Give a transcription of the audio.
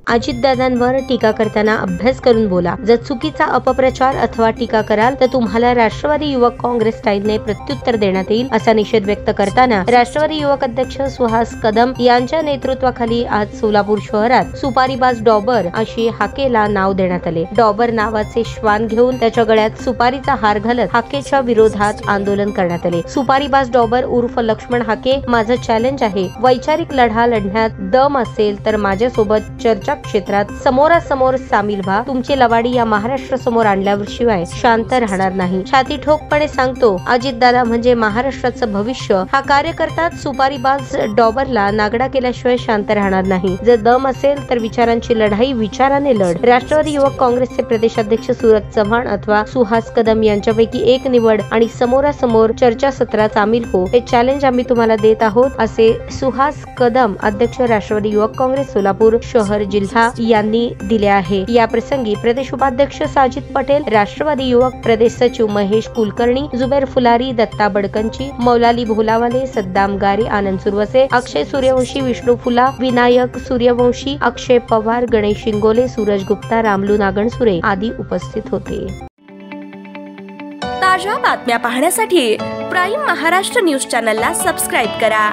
अजितदादांवर टीका करताना अभ्यास करून बोला. जर चुकीचा अपप्रचार अथवा टीका कराल तर तुम्हाला राष्ट्रवादी युवक काँग्रेस स्टाईलने प्रत्युत्तर देण्यात येईल, असा निषेध व्यक्त करताना राष्ट्रवादी युवक अध्यक्ष सुहास कदम यांच्या नेतृत्वाखाली आज सोलापूर शहरात सुपारीबाज डॉबर अशी हाकेला नाव देण्यात आले. डॉबर नावाचे श्वान घेऊन त्याच्या गळ्यात सुपारीचा हार घालत हाकेच्या विरोधात आंदोलन करण्यात आले. सुपारीबाज डॉबर उर्फ लक्ष्मण हाके, माझं चॅलेंज आहे. वैचारिक लढा लढण्यात दम असेल तर माझ्यासोबत चर्चा क्षेत्रात समोरासमोर सामील व्हा. तुमची लवाडी या महाराष्ट्र समोर आणल्याशिवाय शांत राहणार नाही. छाती ठोकपणे सांगतो, अजितदादा म्हणजे महाराष्ट्राचं भविष्य. हा कार्यकर्ताच सुपारीबाज डॉबरला नागडा केल्याशिवाय शांत राहणार नाही. जर दम असेल तर विचारांची लढाई विचाराने लढ. राष्ट्रवादी युवक काँग्रेसचे प्रदेशाध्यक्ष सूरज चव्हाण अथवा सुहास कदम यांच्यापैकी एक निवड आणि समोरासमोर चर्चासत्रात सामील हो, हे चॅलेंज आम्ही तुम्हाला देत आहोत, असे सुहास कदम अध्यक्ष राष्ट्रवादी युवक काँग्रेस सोलापूर शहर जिल्हा यांनी दिले आहे. या प्रसंगी प्रदेश उपाध्यक्ष साजिद पटेल, राष्ट्रवादी युवक प्रदेश सचिव महेश कुलकर्णी, जुबेर फुलारी, दत्ता बडकंची, मौलाली भोलावाले, सद्दाम गारे, आनंद सुरवसे, अक्षय सूर्यवंशी, विष्णू फुला, विनायक सूर्यवंशी, अक्षय पवार, गणेश शिंगोले, सूरज गुप्ता, रामलू नागणसुरे आदी उपस्थित होते. ताज्या बातम्या पाहण्यासाठी प्राईम महाराष्ट्र न्यूज चॅनलला सबस्क्राईब करा.